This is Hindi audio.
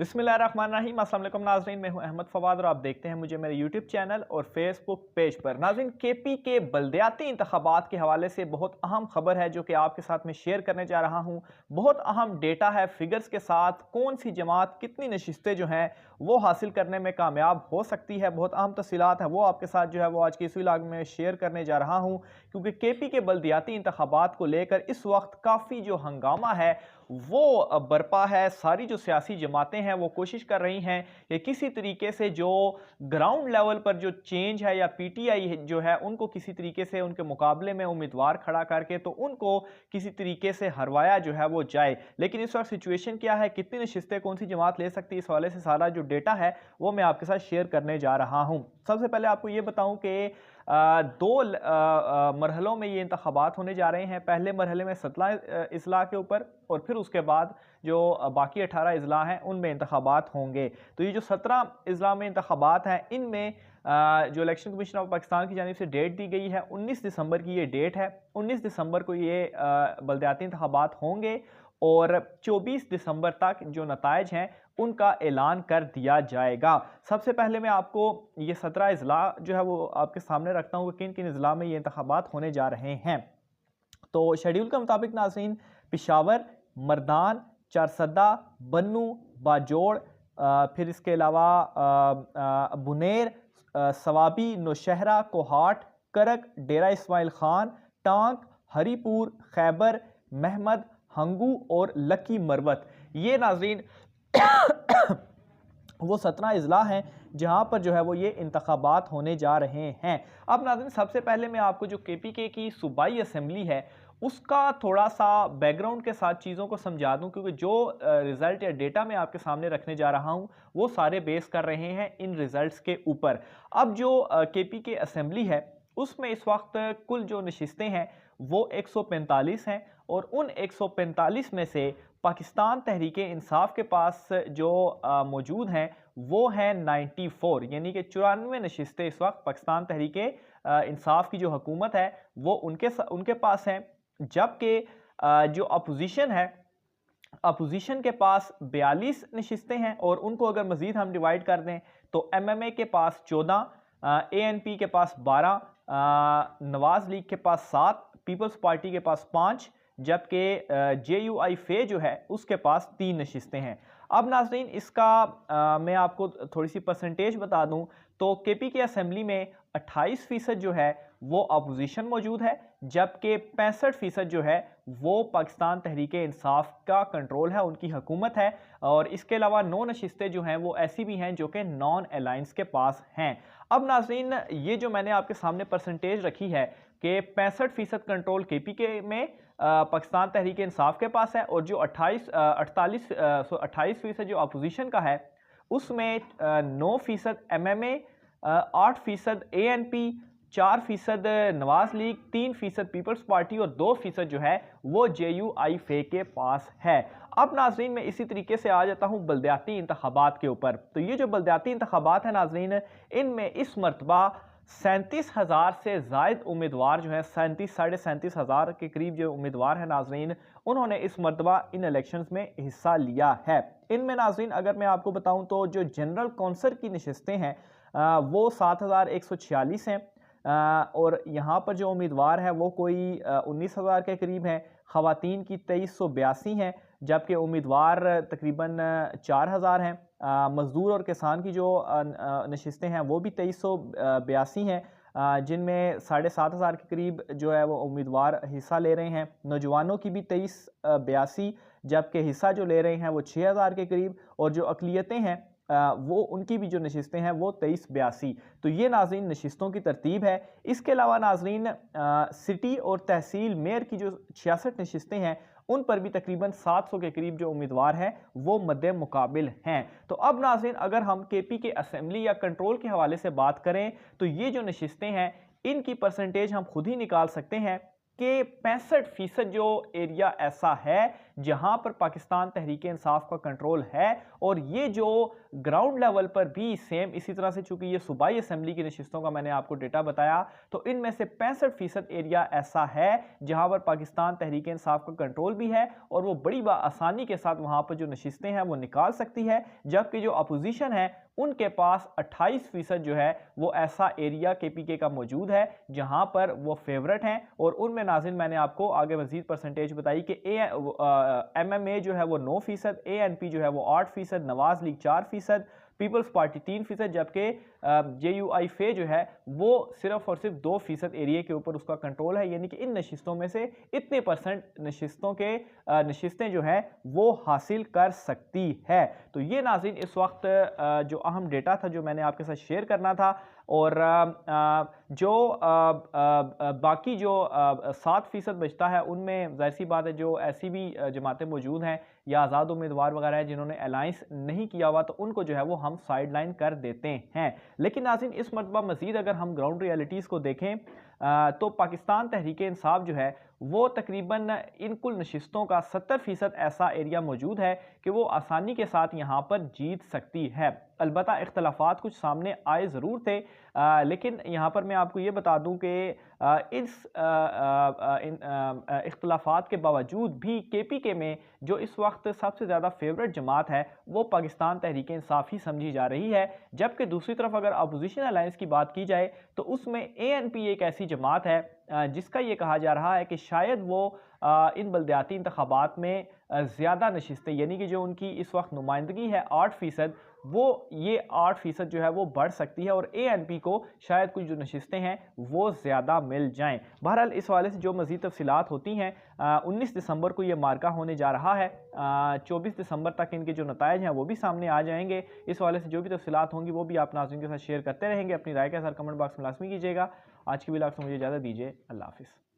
बिस्मिल्लाहिर्रहमानिर्रहीम। अस्सलाम वालेकुम नाज़रीन, मैं हूं अहमद फवाद और आप देखते हैं मुझे मेरे यूट्यूब चैनल और फेसबुक पेज पर। नाज़रीन, केपी के बल्दियाती इंतखाबात के हवाले से बहुत अहम खबर है जो कि आपके साथ में शेयर करने जा रहा हूं। बहुत अहम डेटा है, फिगर्स के साथ कौन सी जमात कितनी नशिस्तें जो हैं वो हासिल करने में कामयाब हो सकती है। बहुत अहम तफसीलात है वो आपके साथ जो है वो आज के इस व्लॉग में शेयर करने जा रहा हूँ, क्योंकि केपी के बल्दियाती इंतखाबात को लेकर इस वक्त काफ़ी जो हंगामा है वो बरपा है। सारी जो सियासी जमातें हैं वो कोशिश कर रही हैं कि किसी तरीके से जो ग्राउंड लेवल पर जो चेंज है या पीटीआई जो है उनको किसी तरीके से उनके मुकाबले में उम्मीदवार खड़ा करके तो उनको किसी तरीके से हरवाया जो है वो जाए। लेकिन इस वक्त सिचुएशन क्या है, कितनी नशिस्तें कौन सी जमात ले सकती है, इस हवाले से सारा जो डेटा है वो मैं आपके साथ शेयर करने जा रहा हूँ। सबसे पहले आपको ये बताऊं कि दो मरहलों में ये इंतखाबात होने जा रहे हैं। पहले मरहले में 17 अजला के ऊपर और फिर उसके बाद जो बाकी 18 अजला हैं उनमें इंतखाबात होंगे। तो ये जो 17 अजला में इंतखाबात हैं इनमें जो इलेक्शन कमीशन ऑफ पाकिस्तान की जानिब से डेट दी गई है 19 दिसंबर की ये डेट है। 19 दिसंबर को ये बल्दियाती इंतखाबात होंगे और 24 दिसंबर तक जो नताइज हैं उनका ऐलान कर दिया जाएगा। सबसे पहले मैं आपको ये 17 अजला जो है वो आपके सामने रखता हूँ कि किन किन अजला में ये इंतखाबात होने जा रहे हैं। तो शेड्यूल के मुताबिक नाज़रीन, पेशावर, मर्दान, चारसदा, बन्नू, बाजोड़, फिर इसके अलावा बुनेर, सवाबी, नौशहरा, कोहाट, करक, डेरा इस्माइल खान, टांक, हरीपुर, खैबर, महमद, हंगू और लकी मरवत, ये नाज़रीन वो 17 अजला हैं जहां पर जो है वो ये इंतखाबात होने जा रहे हैं। अब नाज़रीन, सबसे पहले मैं आपको जो केपीके की सूबाई असेंबली है उसका थोड़ा सा बैकग्राउंड के साथ चीज़ों को समझा दूं, क्योंकि जो रिज़ल्ट या डेटा मैं आपके सामने रखने जा रहा हूं वो सारे बेस कर रहे हैं इन रिज़ल्ट्स के ऊपर। अब जो केपीके असेंबली है उसमें इस वक्त कुल जो नशिस्तें हैं वो 145 हैं और उन 145 में से पाकिस्तान तहरीके इंसाफ के पास जो मौजूद हैं वो हैं 94, यानी कि 94 नशिस्तें इस वक्त पाकिस्तान तहरीके इंसाफ की जो हुकूमत है वो उनके पास हैं। जबकि जो अपोजिशन है, अपोजिशन के पास 42 नशिस्तें हैं और उनको अगर मजीद हम डिवाइड कर दें तो एमएमए के पास 14, एएनपी के पास 12, नवाज लीग के पास 7, पीपल्स पार्टी के पास 5, जबकि जेयूआई फे जो है उसके पास 3 नशिस्तें हैं। अब नाज़रीन, इसका मैं आपको थोड़ी सी परसेंटेज बता दूं तो केपी की असेंबली में 28% जो है वो अपोजिशन मौजूद है, जबकि 65% जो है वो पाकिस्तान तहरीके इंसाफ का कंट्रोल है, उनकी हुकूमत है। और इसके अलावा 9 नशिस्तें जो हैं वो ऐसी भी हैं जो कि नॉन अलायंस के पास हैं। अब नाज़रीन, ये जो मैंने आपके सामने परसेंटेज रखी है कि 65% कंट्रोल केपीके में पाकिस्तान तहरीक इंसाफ के पास है और जो 28% जो अपोजिशन का है उसमें 9% MMA, 8% ANP, 4% Nawaz League, 3% Peoples Party और 2% जो है वो जेयूआई फे के पास है। अब नाजरीन, मैं इसी तरीके से आ जाता हूँ बल्दियाती इंतखाबात के ऊपर। तो ये जो बल्दियाती इंतखाबात है नाजरीन, इनमें इस मरतबा 37,000 से ज़ायद उम्मीदवार जो है, 37,000 के करीब जो उम्मीदवार हैं नाजरीन, उन्होंने इस मरतबा इन इलेक्शंस में हिस्सा लिया है। इनमें नाजरीन अगर मैं आपको बताऊं तो जो जनरल कौंसल की नशिस्तें हैं वो 7,146 हैं और यहाँ पर जो उम्मीदवार है वो कोई 19,000 के करीब हैं। ख़वातीन की 2382 हैं, जबकि उम्मीदवार तकरीबन 4,000 हैं। मज़दूर और किसान की जो नशिस्तें हैं वो भी 2382 हैं, जिनमें 7,500 के करीब जो है वो उम्मीदवार हिस्सा ले रहे हैं। नौजवानों की भी 2382, जबकि हिस्सा जो ले रहे हैं वो 6,000 के करीब, और जो अक़लियतें हैं वो उनकी भी जो नशिस्तें हैं वो 2382। तो ये नाज़रीन नशिस्तों की तरतीब है। इसके अलावा नाज़रीन सिटी और तहसील मेयर की जो 66 नशिस्तें हैं उन पर भी तकरीबन 700 के करीब जो उम्मीदवार हैं वो मद्दे मुकाबिल हैं। तो अब नाज़रीन अगर हम केपी के असेंबली या कंट्रोल के हवाले से बात करें तो ये जो नशिस्तें हैं इनकी परसेंटेज हम खुद ही निकाल सकते हैं कि 65% जो एरिया ऐसा है जहां पर पाकिस्तान तहरीक इंसाफ का कंट्रोल है। और ये जो ग्राउंड लेवल पर भी सेम इसी तरह से, चूंकि ये सूबाई असेंबली की नशिस्तों का मैंने आपको डेटा बताया, तो इनमें से 65% एरिया ऐसा है जहां पर पाकिस्तान तहरीक इंसाफ का कंट्रोल भी है और वो बड़ी आसानी के साथ वहां पर जो नशिस्तें हैं वो निकाल सकती है। जबकि जो अपोजिशन है उनके पास 28% जो है वो ऐसा एरिया केपीके का मौजूद है जहां पर वो फेवरेट हैं। और उनमें नाज़रीन मैंने आपको आगे मजीद परसेंटेज बताई कि MMA जो है वो 9%, ANP जो है वो 8%, नवाज लीग 4%, पीपल्स पार्टी 3%, जबकि JUI फे जो है वो सिर्फ और सिर्फ 2% एरिया के ऊपर उसका कंट्रोल है। यानी कि इन नशिस्तों में से इतने परसेंट नशिस्तें जो है वो हासिल कर सकती है। तो ये नाज़रीन इस वक्त जो अहम डेटा था जो मैंने आपके साथ शेयर करना था। और जो बाकी जो 7% बचता है उनमें जाहिर सी बात है जो ऐसी भी जमातें मौजूद हैं या आज़ाद उम्मीदवार वगैरह है जिन्होंने अलायंस नहीं किया हुआ, तो उनको जो है वो हम साइड लाइन कर देते हैं। लेकिन नाज़रीन इस मरतबा मज़ीद अगर हम ग्राउंड रियलिटीज़ को देखें तो पाकिस्तान तहरीक इंसाफ जो है वो तकरीबन इन कुल नशिस्तों का 70% ऐसा एरिया मौजूद है कि वो आसानी के साथ यहाँ पर जीत सकती है। अलबत्ता इख्तलाफात कुछ सामने आए ज़रूर थे, लेकिन यहाँ पर मैं आपको ये बता दूँ कि इस इख्तलाफात के बावजूद भी KPK में जो इस वक्त सबसे ज़्यादा फेवरेट जमात है वो पाकिस्तान तहरीक इंसाफ ही समझी जा रही है। जबकि दूसरी तरफ अगर अपोजिशन अलायंस की बात की जाए तो उसमें ANP एक ऐसी जमात है जिसका ये कहा जा रहा है कि शायद वो इन बल्दियाती इंतखाबात में ज़्यादा नशिस्तें, यानी कि जो उनकी इस वक्त नुमाइंदगी है 8%, वो ये 8% जो है वो बढ़ सकती है और ANP को शायद कुछ जो नशिस्तें हैं वो ज़्यादा मिल जाएं। बहरहाल इस वाले से जो मज़ीद तफसीलात होती हैं 19 दिसंबर को ये मार्का होने जा रहा है। 24 दिसंबर तक इनके जो नताइज हैं वो भी सामने आ जाएंगे। इस वाले से जो भी तफसीलात होंगी वो भी आप नाज़रीन के साथ शेयर करते रहेंगे। अपनी राय के साथ कमेंट बॉक्स में लाजमी कीजिएगा। आज की व्लॉग से मुझे इजाज़त दीजिए। अल्लाह हाफ़िज़।